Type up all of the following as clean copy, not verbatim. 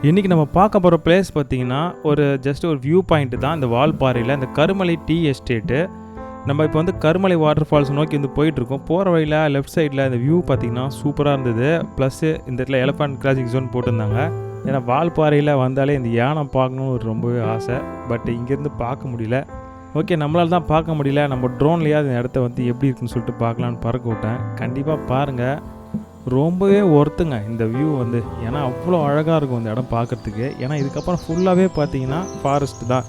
இன்றைக்கி நம்ம பார்க்க போகிற பிளேஸ் பார்த்திங்கன்னா ஜஸ்ட் ஒரு வியூ பாயிண்ட் தான் இந்த வால்பாறையில் இந்த கருமலை டீ எஸ்டேட்டு. நம்ம இப்போ வந்து கருமலை வாட்டர் ஃபால்ஸ் நோக்கி வந்து போயிட்டுருக்கோம். போகிற வழியில் லெஃப்ட் சைடில் இந்த வியூ பார்த்திங்கன்னா சூப்பராக இருந்தது. ப்ளஸ்ஸு இந்த இடத்துல எலஃபண்ட் கிராசிங் ஜோன் போட்டிருந்தாங்க. ஏன்னா வால்பாறையில் வந்தாலே இந்த யானை பார்க்கணுன்னு ஒரு ரொம்பவே ஆசை. பட் இங்கேருந்து பார்க்க முடியல. ஓகே, நம்மளால் தான் பார்க்க முடியல. நம்ம ட்ரோன்லேயாவது இந்த இடத்த வந்து எப்படி இருக்குன்னு சொல்லிட்டு பார்க்கலான்னு பறக்க விட்டேன். கண்டிப்பாக பாருங்கள், ரொம்பவே ஒர்த்துங்க இந்த வியூ வந்து. ஏன்னா அவ்வளோ அழகாக இருக்கும் இந்த இடம் பார்க்குறதுக்கு. ஏன்னா இதுக்கப்புறம் ஃபுல்லாகவே பார்த்தீங்கன்னா ஃபாரஸ்ட் தான்,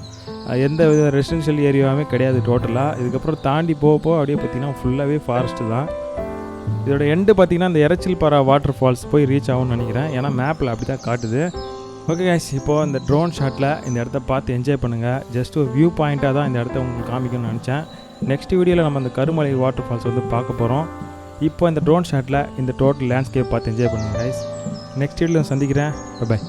எந்த வித ரெசிடென்ஷியல் ஏரியாவுமே கிடையாது டோட்டலாக. இதுக்கப்புறம் தாண்டி போக அப்படியே பார்த்தீங்கன்னா ஃபுல்லாகவே ஃபாரஸ்ட்டு தான். இதோட எண்டு பார்த்தீங்கன்னா இந்த இறைச்சல் பாறை வாட்டர் ஃபால்ஸ் போய் ரீச் ஆகும்னு நினைக்கிறேன். ஏன்னா மேப்பில் அப்படி தான் காட்டுது. ஓகே கைஸ், இப்போது இந்த ட்ரோன் ஷாட்டில் இந்த இடத்த பார்த்து என்ஜாய் பண்ணுங்கள். ஜஸ்ட் ஒரு வியூ பாயிண்ட்டாக தான் இந்த இடத்த உங்களுக்கு காமிக்கணும்னு நினச்சேன். நெக்ஸ்ட் வீடியோவில் நம்ம இந்த கருமலை வாட்டர் ஃபால்ஸ் வந்து பார்க்க போகிறோம். இப்போ இந்த ட்ரோன் ஷாட்டில் இந்த டோட்டல் லேண்ட்ஸ்கேப் பார்த்து என்ஜாய் பண்ணுங்கள் கைஸ். நெக்ஸ்ட் வீடியோவில் சந்திக்கிறேன். பை.